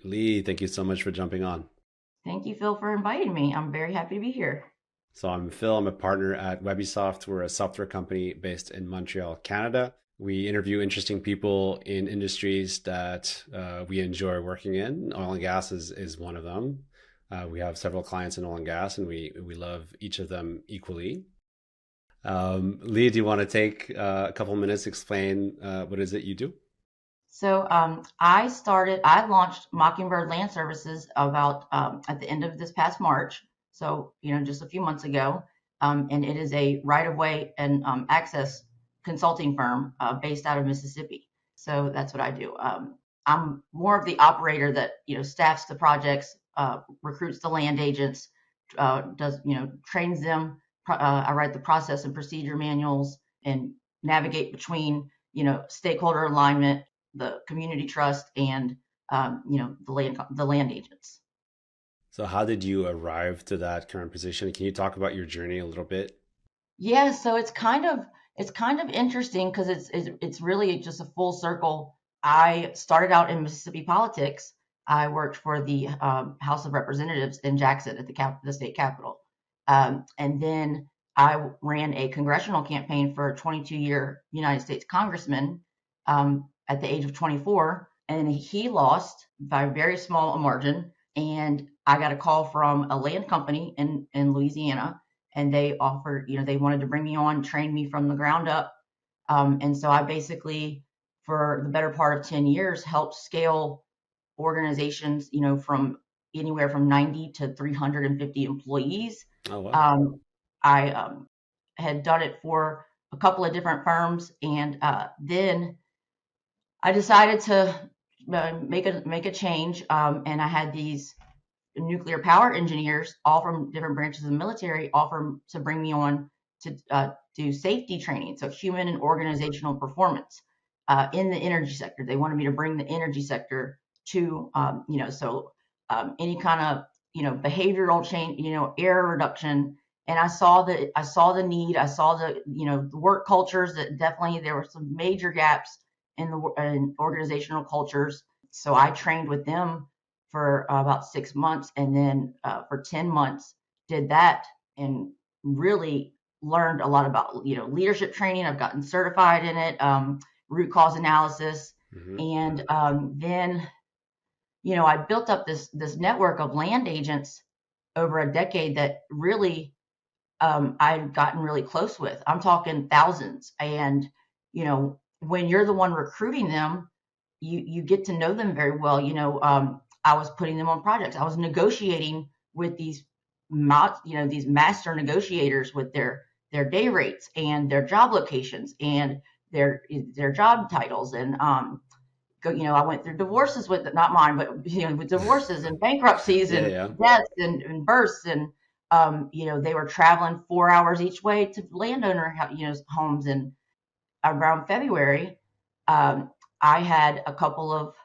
Lee, thank you so much for jumping on. Thank you, Phil, for inviting me. I'm very happy to be here. So I'm Phil. I'm a partner at Webisoft. We're a software company based in Montreal, Canada. We interview interesting people in industries that we enjoy working in. Oil and gas is one of them. We have several clients in oil and gas, and we love each of them equally. Lee, do you want to take a couple minutes to explain what is it you do? I launched Mockingbird Land Services about at the end of this past March. So, just a few months ago. And it is a right-of-way and access consulting firm based out of Mississippi. So that's what I do. I'm more of the operator that, staffs the projects, recruits the land agents, trains them. I write the process and procedure manuals and navigate between, stakeholder alignment, the community trust, and the land agents. So how did you arrive to that current position? Can you talk about your journey a little bit? Yeah, so it's kind of interesting because it's really just a full circle. I started out in Mississippi politics. I worked for the House of Representatives in Jackson at the state capitol, and then I ran a congressional campaign for a 22-year United States congressman at the age of 24, and he lost by a very small margin. And I got a call from a land company in Louisiana, and they offered, they wanted to bring me on, train me from the ground up. And so I basically, for the better part of 10 years, helped scale organizations, from anywhere from 90 to 350 employees. Oh, wow. Um, I had done it for a couple of different firms, and then I decided to make a change, and I had these nuclear power engineers, all from different branches of the military, offer to bring me on to do safety training, so human and organizational performance in the energy sector. They wanted me to bring the energy sector to, any kind of, behavioral change, error reduction. And I saw the need. I saw the work cultures that definitely there were some major gaps in organizational cultures. So I trained with them for about 6 months, and then for 10 months did that, and really learned a lot about leadership training. I've gotten certified in it, root cause analysis. Hmm. And then I built up this network of land agents over a decade that really I've gotten really close with. I'm talking thousands. And when you're the one recruiting them, you get to know them very well. I was putting them on projects. I was negotiating with these master negotiators with their day rates and their job locations and their job titles. And I went through divorces with, not mine, but with divorces and bankruptcies Yeah, and yeah. deaths and births. And they were traveling 4 hours each way to landowner homes. And around February, um, I had a couple of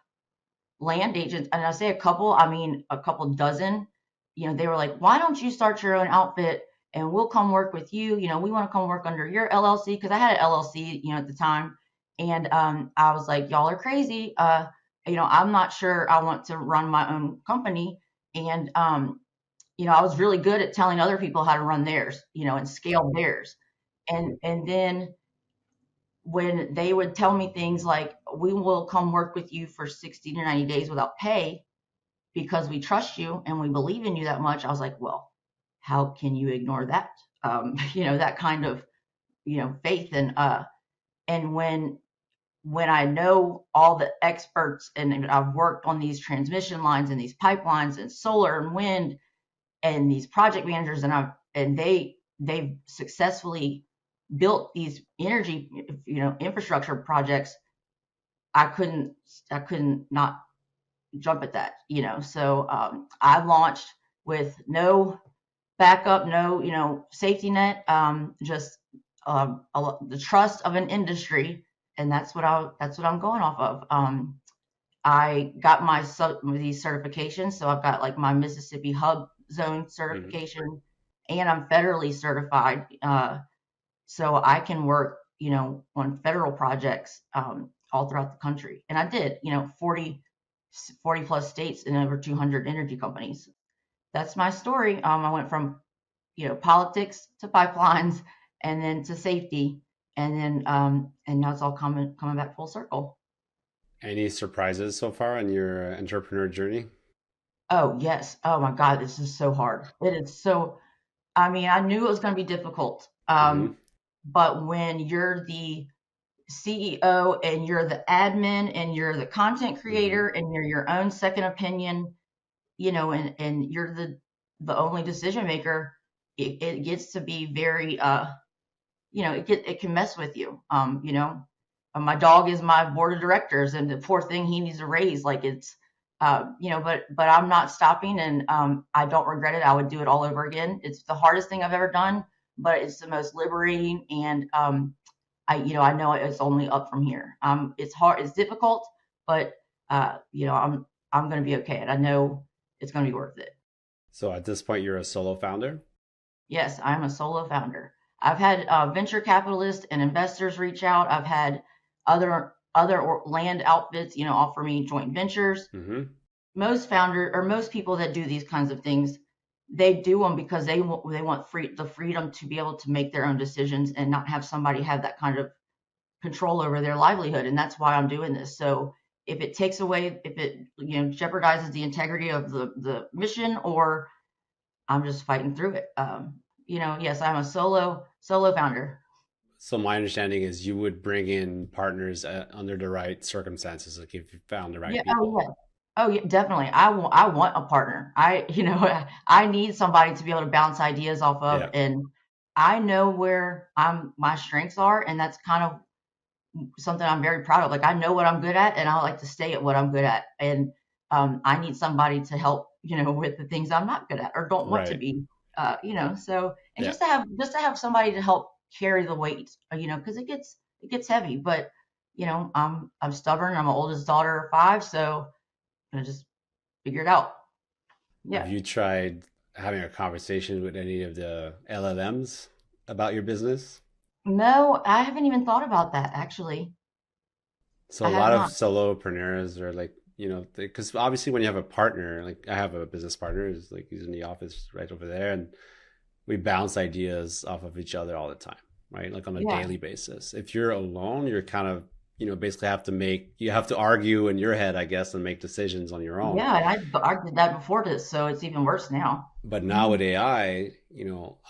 land agents, and I say a couple, I mean a couple dozen. They were like, "Why don't you start your own outfit and we'll come work with you? We want to come work under your LLC," because I had an LLC, at the time. And I was like, "Y'all are crazy. I'm not sure I want to run my own company." And I was really good at telling other people how to run theirs, and scale theirs. And then when they would tell me things like, "We will come work with you for 60 to 90 days without pay because we trust you and we believe in you that much," I was like, "Well, how can you ignore that?" That kind of, faith. And when I know all the experts, and I've worked on these transmission lines and these pipelines and solar and wind and these project managers, and they've successfully built these energy, infrastructure projects. I couldn't not jump at that. So I launched with no backup, no safety net, just the trust of an industry. And that's what I'm going off of. I got these certifications, so I've got like my Mississippi Hub Zone Hmm. certification, and I'm federally certified, so I can work, on federal projects all throughout the country. And I did, 40 40 plus states and over 200 energy companies. That's my story. I went from, politics to pipelines and then to safety. And then, and now it's all coming back full circle. Any surprises so far on your entrepreneur journey? Oh, yes. Oh my God, this is so hard. It is so, I mean, I knew it was going to be difficult. Hmm. But when you're the CEO and you're the admin and you're the content Hmm. creator and you're your own second opinion, and you're the only decision maker, it gets to be very it can mess with you. My dog is my board of directors, and the poor thing, he needs a raise. Like it's, but I'm not stopping, and I don't regret it. I would do it all over again. It's the hardest thing I've ever done, but it's the most liberating, and I know it's only up from here. It's hard, it's difficult, but I'm going to be okay, and I know it's going to be worth it. So at this point, you're a solo founder. Yes, I'm a solo founder. I've had venture capitalists and investors reach out. I've had other land outfits, offer me joint ventures. Hmm. Most people that do these kinds of things, they do them because they want the freedom to be able to make their own decisions and not have somebody have that kind of control over their livelihood. And that's why I'm doing this. So if it jeopardizes the integrity of the mission, or I'm just fighting through it. Yes, I'm a solo founder. So my understanding is you would bring in partners under the right circumstances, like if you found the right Yeah. people. Oh yeah. Oh yeah. Definitely. I want a partner. I need somebody to be able to bounce ideas off of, Yeah. and I know where my strengths are, and that's kind of something I'm very proud of. Like I know what I'm good at, and I like to stay at what I'm good at. And I need somebody to help, with the things I'm not good at or don't want to Right. be. So and Yeah. just to have somebody to help carry the weight, because it gets heavy. But I'm stubborn. I'm an oldest daughter of five, so I just figure it out. Have Yeah. you tried having a conversation with any of the LLMs about your business? No, I haven't even thought about that actually. So I a have lot of not. solopreneurs are like, because obviously when you have a partner, like I have a business partner, is like he's in the office right over there, and we bounce ideas off of each other all the time, right? Like on a Yeah. daily basis. If you're alone, you're kind of, basically you have to argue in your head, I guess, and make decisions on your own. Yeah, and I did that before this, so it's even worse now. But now Mhm. with AI,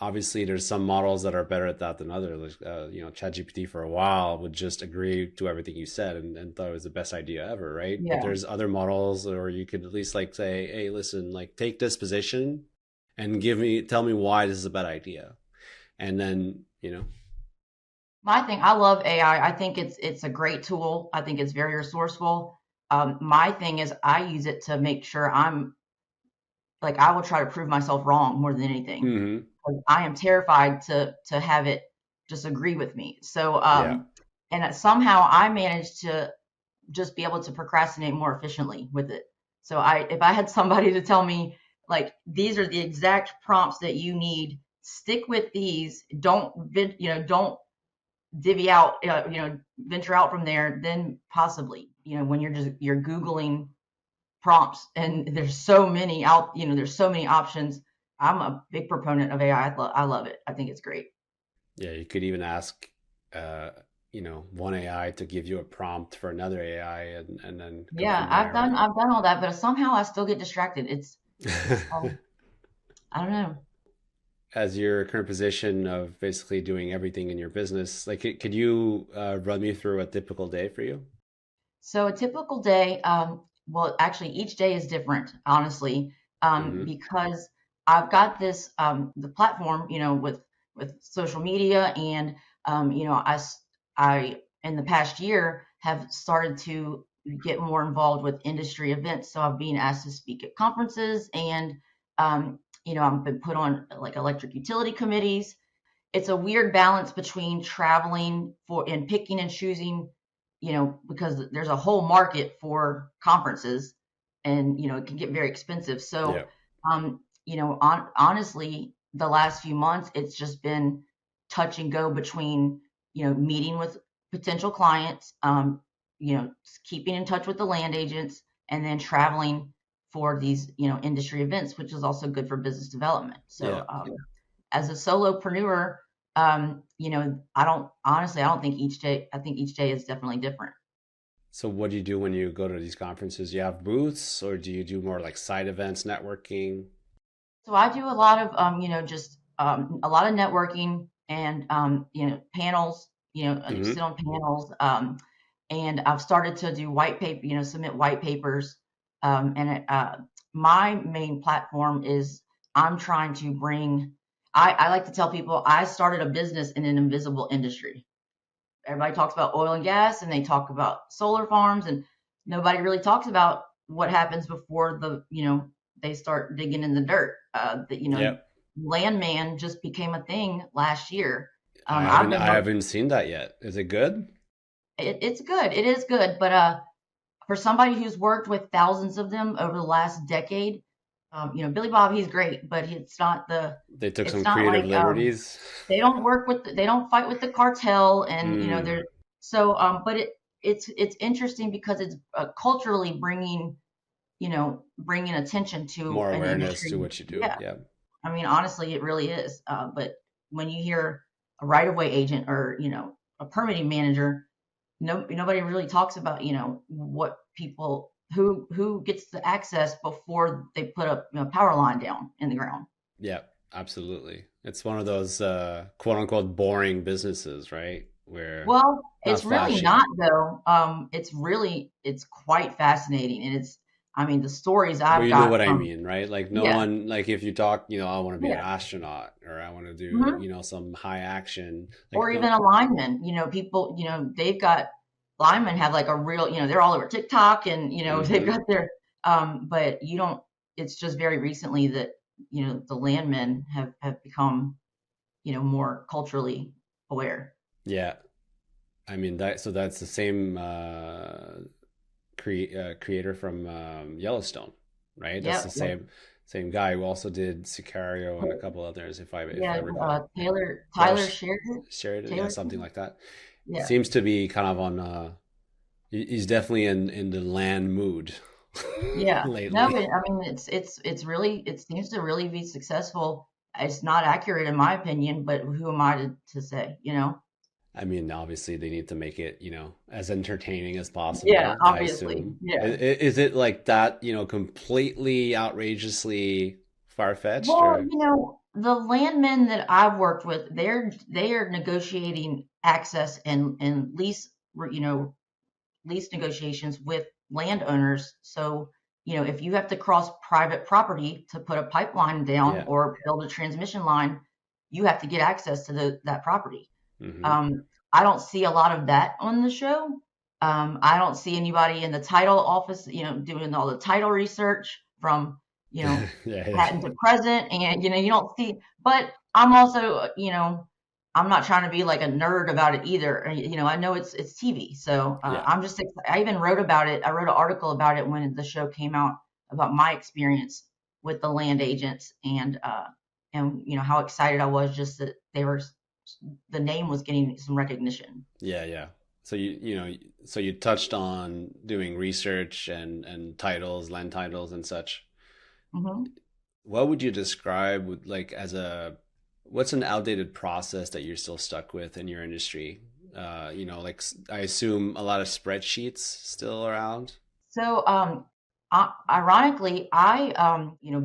obviously there's some models that are better at that than others. Like, ChatGPT for a while would just agree to everything you said and thought it was the best idea ever, right? But Yeah. there's other models, or you could at least like say, hey, listen, like take this position and tell me why this is a bad idea. And then, My thing, I love AI. I think it's a great tool. I think it's very resourceful. My thing is I use it to make sure I'm like I will try to prove myself wrong more than anything. hmm. 'Cause I am terrified to have it disagree with me. So Yeah. and somehow I managed to just be able to procrastinate more efficiently with it. So if I had somebody to tell me like these are the exact prompts that you need, stick with these. Don't divvy out, venture out from there, then possibly, when you're Googling prompts and there's so many out, there's so many options. I'm a big proponent of AI. I love it. I think it's great. Yeah. You could even ask, uh, one AI to give you a prompt for another AI and then go Yeah, from I've there, done I've done all that, but somehow I still get distracted. It's right? I don't know. As your current position of basically doing everything in your business, like could you run me through a typical day for you? So a typical day, well, actually, each day is different, honestly, Hmm. because I've got this the platform, with social media, and I in the past year have started to get more involved with industry events. So I've been asked to speak at conferences, and I've been put on like electric utility committees. It's a weird balance between traveling for and picking and choosing, because there's a whole market for conferences, and it can get very expensive. Yeah. So, honestly, the last few months, it's just been touch and go between, meeting with potential clients, keeping in touch with the land agents, and then traveling for these, industry events, which is also good for business development. Yeah. So, as a solopreneur, I don't think each day, I think each day is definitely different. So what do you do when you go to these conferences? You have booths, or do you do more like side events, networking? So I do a lot of, just a lot of networking and, panels, I sit Hmm. on panels, and I've started to do white paper, submit white papers. And my main platform is I'm trying to bring, I like to tell people I started a business in an invisible industry. Everybody talks about oil and gas and they talk about solar farms, and nobody really talks about what happens before they start digging in the dirt. Yep. Landman just became a thing last year. I I've haven't been I haven't seen that yet. Is it good? it's good. It is good, but for somebody who's worked with thousands of them over the last decade, Billy Bob, he's great, but They took it's some not creative like liberties. they don't work with they don't fight with the cartel, and Mm, they're so but it's interesting because it's culturally bringing attention to more an awareness to industry. what you do. Yeah, Yeah. I mean, honestly, it really is. But when you hear a right of way agent or a permitting manager, nobody really talks about what people who gets the access before they put a power line down in the ground. Yeah, absolutely. It's one of those quote unquote boring businesses, right? Where Well, not it's really flashy. not though. It's quite fascinating, and I mean, the stories But I've you know got what I from, mean, right? Like no yeah, one, like if you talk, I want to be an yeah, astronaut or I want to do, hmm some high action. or Like even no, a lineman. People, they've got linemen have like a real, they're all over TikTok, and they've hmm got their, but you don't. It's just very recently that the landmen have become more culturally aware. yeah. I mean that's the same creator from Yellowstone, right? That's the Yep, yep. same guy who also did Sicario and a couple others, if I Yeah, recall. Yeah, Tyler Sheridan. Sheridan, yeah, Taylor. something like that. Yeah. Seems to be kind of on. He's definitely in the land mood Yeah. No, lately. but I mean, it's really, it seems to really be successful. It's not accurate in my opinion, but who am I to say, I mean, obviously they need to make it, as entertaining as Yeah, possible, I obviously. assume. Yeah. Is it like that, completely outrageously far-fetched Well, or the landmen that I've worked with, they are negotiating access and lease negotiations with landowners. So, if you have to cross private property to put a pipeline down yeah. or build a transmission line, you have to get access to that property. Hmm. I don't see a lot of that on the show. I don't see anybody in the title office, doing all the title research from, you know, Yeah, yeah. patent to present. And, you don't see, but I'm also, I'm not trying to be like a nerd about it either. I know it's TV. So Yeah. I even wrote about it. I wrote an article about it when the show came out about my experience with the land agents, and how excited I was just that the name was getting some recognition. Yeah, yeah. So so you touched on doing research and titles, land titles and such. Hmm. What would you describe with like as what's an outdated process that you're still stuck with in your industry? Like I assume a lot of spreadsheets still around. So, ironically,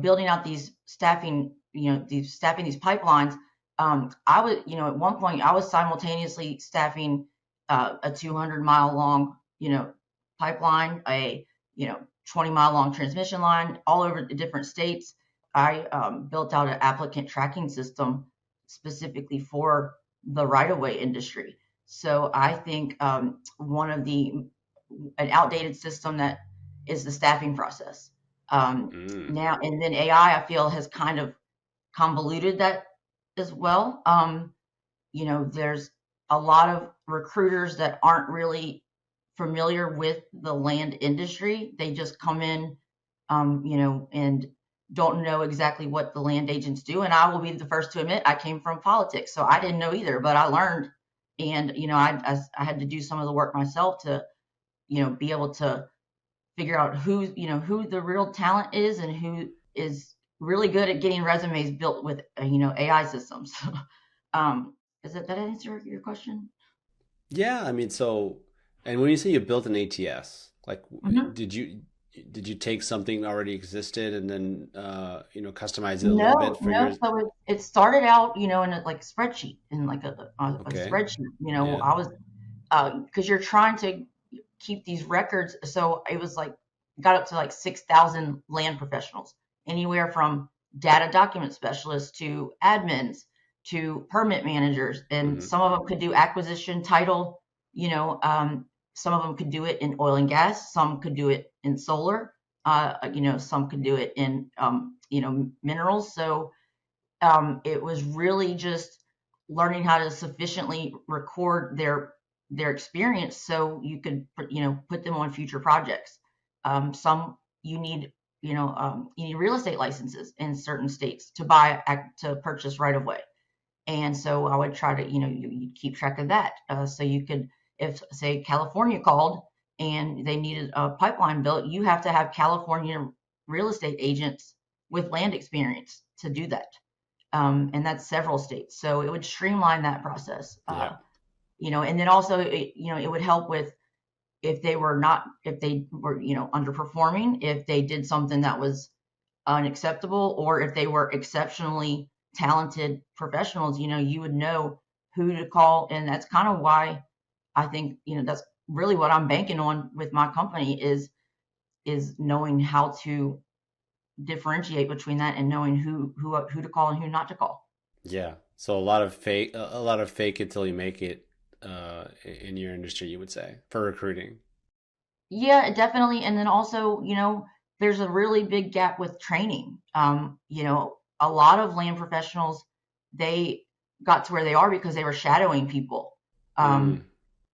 building out these staffing these pipelines. I was, at one point, I was simultaneously staffing a 200-mile long, pipeline, a 20-mile long transmission line, all over the different states. I built out an applicant tracking system specifically for the right-of-way industry. So I think one of the an outdated system that is the staffing process. Mm. Now and then AI, I feel, has kind of convoluted that as well. There's a lot of recruiters that aren't really familiar with the land industry. They just come in, and don't know exactly what the land agents do. And I will be the first to admit I came from politics, so I didn't know either, but I learned. And I had to do some of the work myself to be able to figure out who the real talent is and who is really good at getting resumes built with AI systems. um, is that answer your question? Yeah, I mean, so, and when you say you built an ATS, like, Mhm. did you take something that already existed and then customize it a little bit No, for no. yours? So it started out, in a like spreadsheet, in like a Okay. spreadsheet. Yeah. I was because you're trying to keep these records. So it was like got up to like 6,000 land professionals, anywhere from data document specialists to admins to permit managers, and Hmm. some of them could do acquisition title. Some of them could do it in oil and gas. Some could do it in solar. Some could do it in minerals. So it was really just learning how to sufficiently record their experience so you could put them on future projects. Some you need you need real estate licenses in certain states to purchase right of way, and so I would try to you keep track of that, so you could, if say California called and they needed a pipeline built, you have to have California real estate agents with land experience to do that, and that's several states. So it would streamline that process, Yeah. and then also it would help with if they were underperforming, if they did something that was unacceptable, or if they were exceptionally talented professionals, you would know who to call, and that's kind of why I think that's really what I'm banking on with my company is knowing how to differentiate between that and knowing who to call and who not to call. Yeah. So a lot of fake it till you make it in your industry, you would say, for recruiting. Yeah, definitely. And then also, there's a really big gap with training. A lot of land professionals, they got to where they are because they were shadowing people. Mm. Um,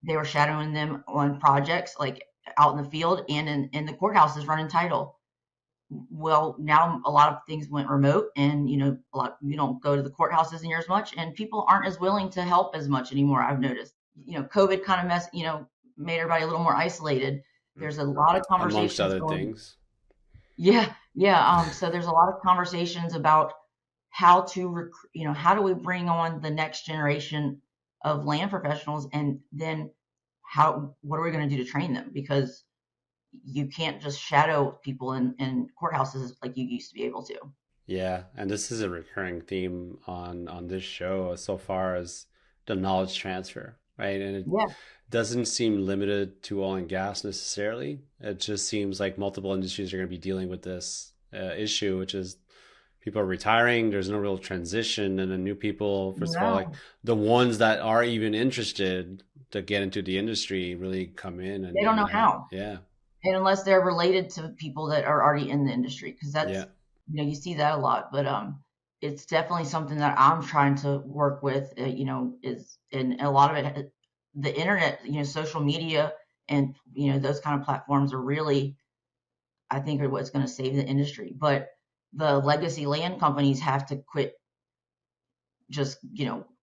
they were shadowing them on projects like out in the field and in the courthouses running title. Well, now a lot of things went remote, and a lot you don't go to the courthouses near as much, and people aren't as willing to help as much anymore. I've noticed. COVID kind of made everybody a little more isolated. There's a lot of Amongst conversations other going. things. Yeah, yeah. So there's a lot of conversations about how to how do we bring on the next generation of land professionals, and then what are we going to do to train them, because you can't just shadow people in courthouses like you used to be able to. Yeah, and this is a recurring theme on this show so far as the knowledge transfer, right? And it Yeah, doesn't seem limited to oil and gas necessarily. It just seems like multiple industries are going to be dealing with this issue, which is people are retiring. There's no real transition, and then new people, first of all, like no, the ones that are even interested to get into the industry, really come in they don't know and have, how, yeah, and unless they're related to people that are already in the industry, because yeah, that's you see that a lot. But it's definitely something that I'm trying to work with. Is and a lot of it, the internet, social media, and those kind of platforms are really, I think, are what's going to save the industry. But the legacy land companies have to quit just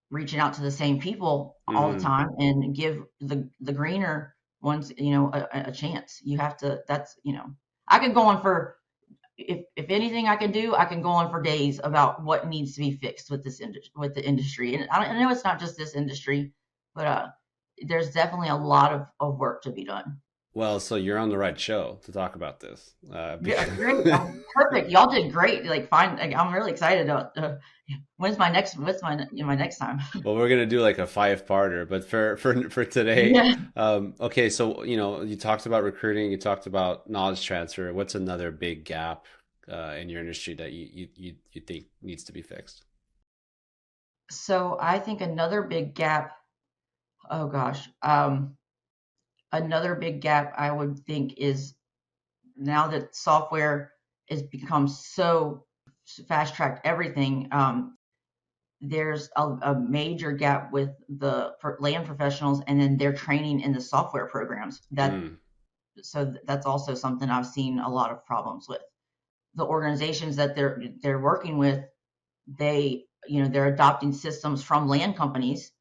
reaching out to the same people all the hmm time and give the greener ones a chance. You have to. That's I could go on for, if anything I can do, I can go on for days about what needs to be fixed with with the industry. And I know it's not just this industry, but there's definitely a lot of work to be done. Well, so you're on the right show to talk about this. Yeah, great. Because Perfect. Y'all did great. Like, fine. Like, I'm really excited. What's my next time? well, we're gonna do like a five-parter, but for today, Yeah. okay. So you talked about recruiting, you talked about knowledge transfer. What's another big gap in your industry that you think needs to be fixed? So I think another big gap, oh gosh, another big gap I would think is, now that software has become so fast tracked everything, there's a major gap with the land professionals and then their training in the software programs. Mm, That's also something I've seen a lot of problems with. The organizations that they're working with, they're adopting systems from land companies,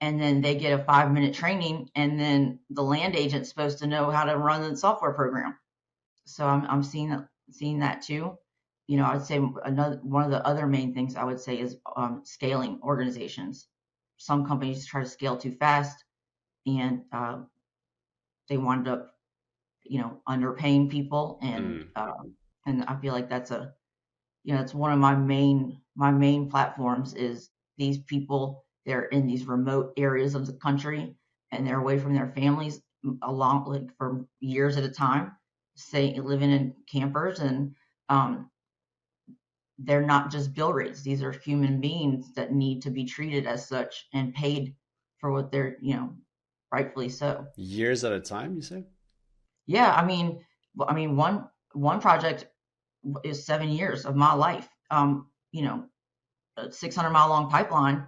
and then they get a 5-minute training, and then the land agent's supposed to know how to run the software program. So I'm seeing that too. I'd say another one of the other main things I would say is scaling organizations. Some companies try to scale too fast, and they wind up, underpaying people, Mm. and I feel like it's one of my main platforms is these people. They're in these remote areas of the country, and they're away from their families along like for years at a time, say living in campers, and um, they're not just bill rates. These are human beings that need to be treated as such and paid for what they're, rightfully so. Years at a time, you said? Yeah, one project is 7 years of my life. A 600-mile long pipeline,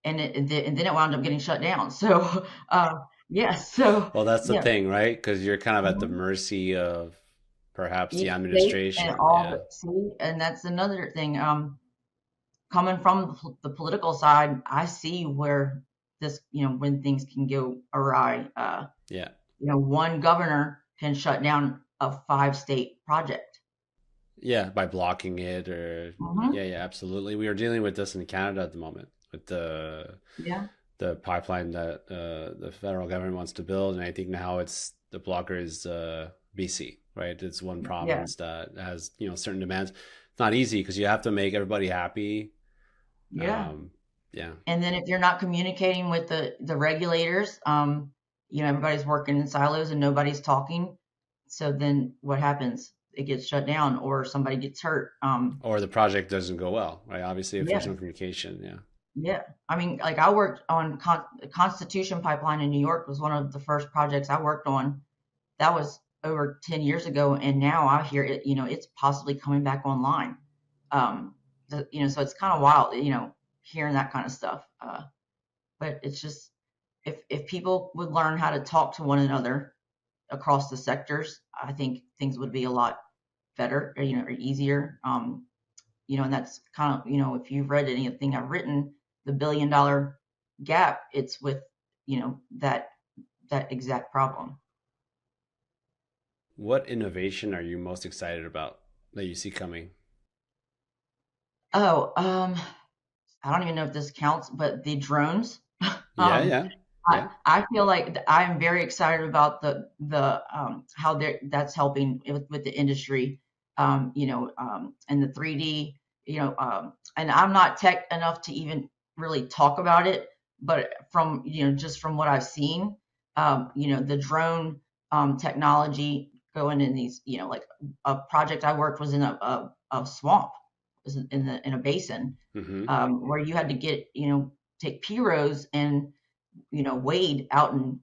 and then it wound up getting shut down. So, yeah, so Well, that's the yeah, thing, right? Because you're kind of at the mhm. mercy of perhaps the Each state and administration. all Yeah. the see, and that's another thing. Coming from the political side, I see where this, when things can go awry. Yeah. One governor can shut down a 5-state project. Yeah. By blocking it or, Hmm. yeah, yeah, absolutely. We are dealing with this in Canada at the moment with Yeah, the pipeline that the federal government wants to build. And I think now it's the blocker is BC, right? It's one yeah, province that has, certain demands. It's not easy because you have to make everybody happy. yeah. Um, yeah. And then if you're not communicating with the regulators, everybody's working in silos and nobody's talking. So then what happens? It gets shut down or somebody gets hurt. Or the project doesn't go well, right? Obviously, if there's Yeah, no communication, yeah. yeah. I mean, like I worked on Constitution Pipeline in New York was one of the first projects I worked on. That was over 10 years ago, and now I hear it. It's possibly coming back online. Um, so it's kind of wild. Hearing that kind of stuff. But it's just if people would learn how to talk to one another across the sectors, I think things would be a lot better, or easier. And that's kind of, if you've read anything I've written, the $1 billion gap, it's with, that exact problem. What innovation are you most excited about that you see coming? Oh, I don't even know if this counts, but the drones. Yeah, um, yeah, I, yeah. I feel like I'm very excited about the how that's helping with the industry, and the 3D, and I'm not tech enough to even really talk about it, but from just from what I've seen, the drone technology going in these, like a project I worked was in a swamp, was in a basin, Mm-hmm. where you had to take piros and wade out in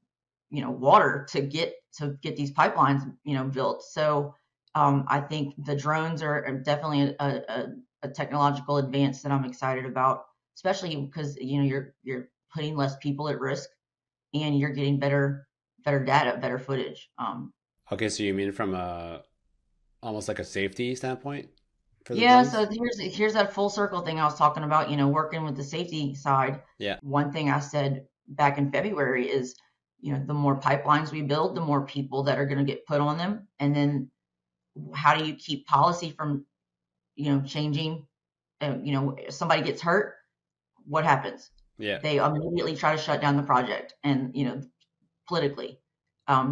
water to get these pipelines built. So I think the drones are definitely a technological advance that I'm excited about, especially because you're putting less people at risk and you're getting better data, better footage. Okay, so you mean from a almost like a safety standpoint for the Yeah, so drones? here's that full circle thing I was talking about, working with the safety side. Yeah, One thing I said back in February is, the more pipelines we build, the more people that are going to get put on them. And then how do you keep policy from, changing? If somebody gets hurt, what happens? yeah, They immediately try to shut down the project and, politically.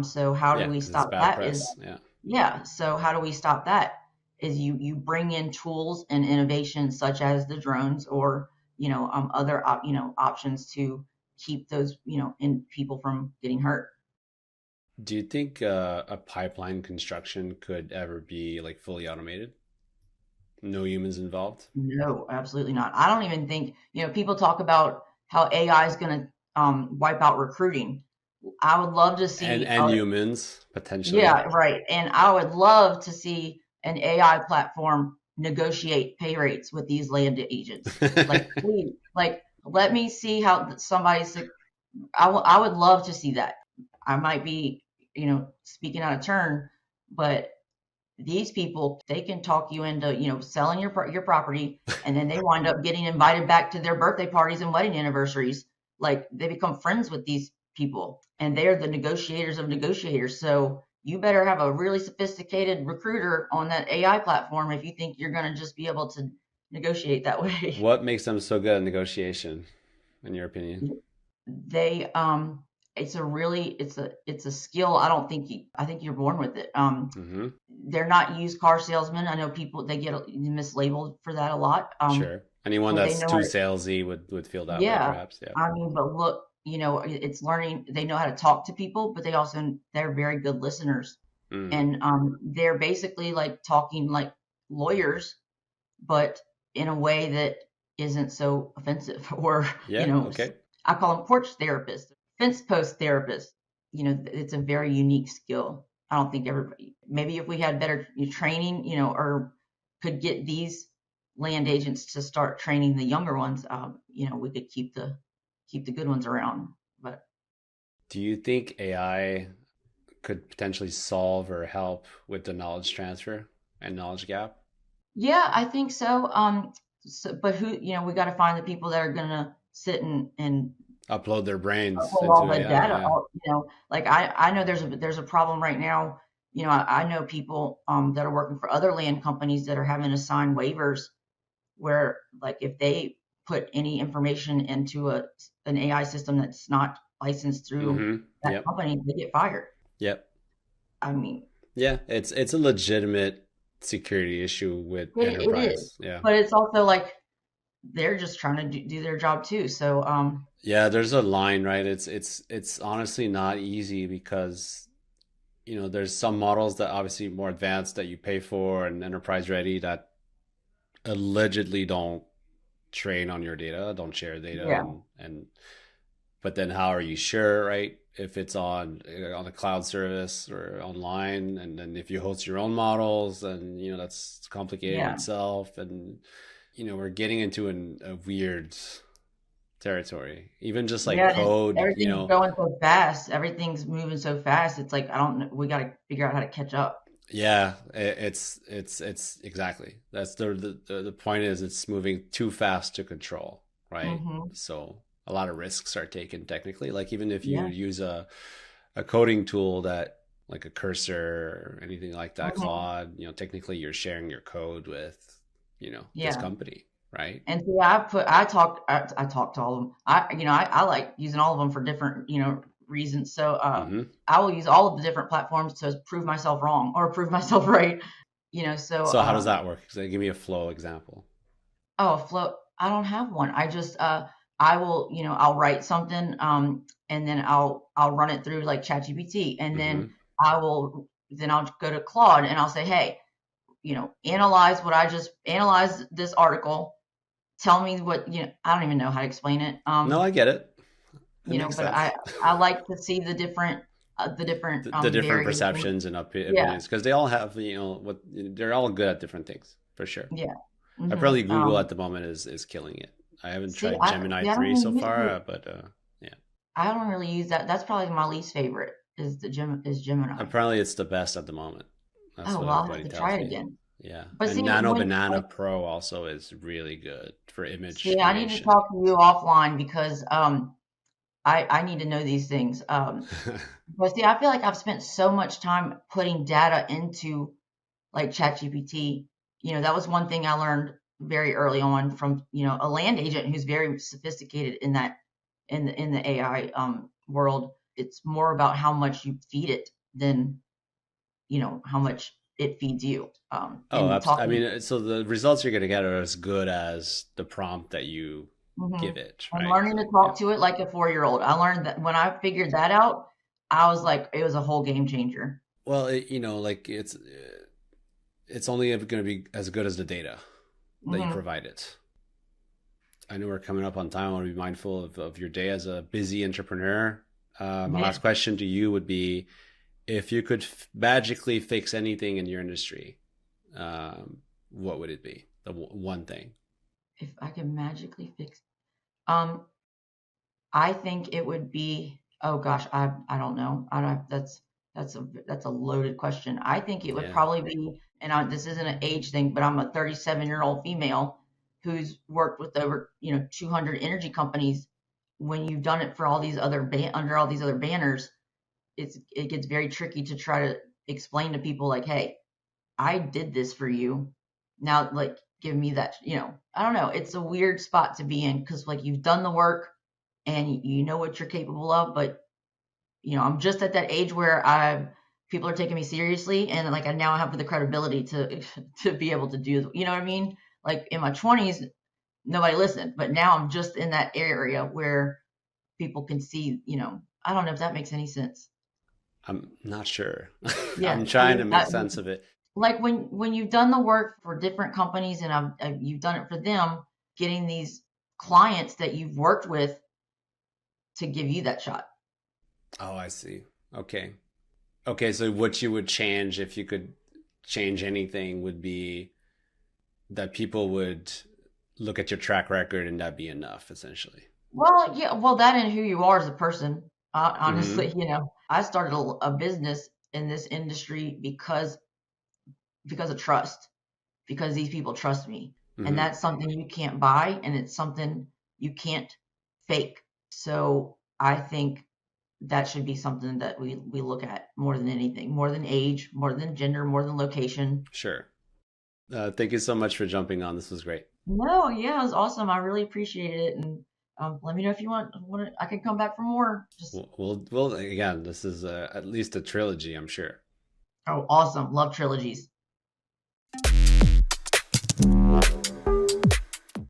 So how do yeah. we Because it's stop bad that is, press. Yeah. yeah. So how do we stop that? Is you bring in tools and innovations such as the drones or other options to keep those in people from getting hurt. Do you think a pipeline construction could ever be like fully automated? No humans involved? No, absolutely not. I don't even think people talk about how AI is going to wipe out recruiting. I would love to And see and humans potentially. yeah, right. And I would love to see an AI platform negotiate pay rates with these land agents. Like, please, like, let me see how somebody's. I would love to see that. I might be, speaking out of turn, but these people, they can talk you into, selling your property, and then they wind up getting invited back to their birthday parties and wedding anniversaries. Like, they become friends with these people, and they're the negotiators of negotiators. So you better have a really sophisticated recruiter on that AI platform if you think you're going to just be able to negotiate that way. What makes them so good at negotiation, in your opinion? They it's a really it's a skill. I don't think I think you're born with it. Mm-hmm. They're not used car salesmen. I know people they get mislabeled for that a lot. Sure. Anyone But they that's know too how to, salesy would feel that way, yeah. perhaps. Yeah. I mean, but look, it's learning. They know how to talk to people, but they're very good listeners, Mm. and they're basically like talking like lawyers, but in a way that isn't so offensive. Or Yeah. Okay. I call them porch therapists, fence post therapists. It's a very unique skill. I don't think everybody. Maybe if we had better training, or could get these land agents to start training the younger ones, we could keep the good ones around. But Do you think AI could potentially solve or help with the knowledge transfer and knowledge gap? yeah, I think so. But we got to find the people that are gonna sit and Upload their brains upload all into the AI. data. Yeah. Like I know there's a problem right now. I know people that are working for other land companies that are having to sign waivers where, like, if they put any information into an AI system that's not licensed through Mm-hmm. that Yep. company, they get fired. Yep. I mean, Yeah. It's a legitimate security issue with it is, enterprise. Yeah. but it's also like they're just trying to do their job too. So, Yeah, there's a line, right? It's honestly not easy because there's some models that obviously more advanced that you pay for and enterprise ready that allegedly don't train on your data, don't share data, yeah, and but then how are you sure, right? If it's on a cloud service or online, and then if you host your own models, and that's complicated in yeah, itself, and we're getting into a weird territory. Even just like yeah. And code, everything's going so fast. Everything's moving so fast. It's like I don't know. We got to figure out how to catch up. yeah, it's exactly that's the point is it's moving too fast to control, right? Hmm. So a lot of risks are taken technically. Like even if you Yeah. use a coding tool that like a Cursor or anything like that, Hmm. Claude, technically you're sharing your code with, this Yeah. company, right? And so I talk to all of them. I like using all of them for different, reasons. So Mm-hmm. I will use all of the different platforms to prove myself wrong or prove myself right. So So how does that work? So give me a flow example. oh, float. I don't have one. I just I will, I'll write something and then I'll run it through like ChatGPT, and Mm-hmm. I'll go to Claude and I'll say, "Hey, analyze this article. Tell me what, I don't even know how to explain it. No, I get it. It makes But sense. I like to see the different The different variations. perceptions and Yeah. opinions because they all have what they're all good at different things for sure. Yeah. Apparently Google at the moment is killing it. I haven't tried Gemini I don't 3 even so use far, Google. but yeah, I don't really use that. That's probably my least favorite is Gemini. apparently it's the best at the moment. That's Oh, what well, I'll have everybody to try tells it me. again. Yeah, But and see, Nano when Banana like, Pro also is really good for image see, I need to creation. talk to you offline because I need to know these things. But see, I feel like I've spent so much time putting data into like ChatGPT. That was one thing I learned very early on from, a land agent who's very sophisticated in that in the AI world. It's more about how much you feed it than, how much it feeds you. Oh, And I talking, mean, so the results you're going to get are as good as the prompt that you mhm, give it, and right? learning to So, yeah. talk to it like a 4-year-old. I learned that when I figured that out, I was like, it was a whole game changer. Well, like it's only going to be as good as the data that you Hmm. provide it. I know we're coming up on time. I want to be mindful of your day as a busy entrepreneur. My Yeah. last question to you would be if you could magically fix anything in your industry, what would it be? The one thing. If I could magically fix, um, I think it would be, oh gosh, I don't know. I don't, that's a loaded question. I think it would Yeah. probably be, and this isn't an age thing, but I'm a 37-year-old female who's worked with over, 200 energy companies. When you've done it for all these other under all these other banners, it gets very tricky to try to explain to people like, hey, I did this for you. Now, like, give me that, I don't know. It's a weird spot to be in because, like, you've done the work and you know what you're capable of. But, I'm just at that age where people are taking me seriously. And, like, I now have the credibility to, to be able to do, you know what I mean? Like, in my 20s, nobody listened. But now I'm just in that area where people can see, I don't know if that makes any sense. I'm not sure. Yeah. I'm trying to make sense of it. Like when you've done the work for different companies and you've done it for them, getting these clients that you've worked with to give you that shot. Oh, I see. Okay. Okay, so what you would change if you could change anything would be that people would look at your track record and that be enough, essentially. Well, yeah, well, that and who you are as a person. Honestly, Hmm. I started a business in this industry because of trust, because these people trust me, and Hmm. that's something you can't buy, and it's something you can't fake. So I think that should be something that we look at more than anything, more than age, more than gender, more than location. Sure. Thank you so much for jumping on. This was great. No, yeah, it was awesome. I really appreciated it, and let me know if you want. I can come back for more. Just Again, this is at least a trilogy, I'm sure. oh, awesome. Love trilogies.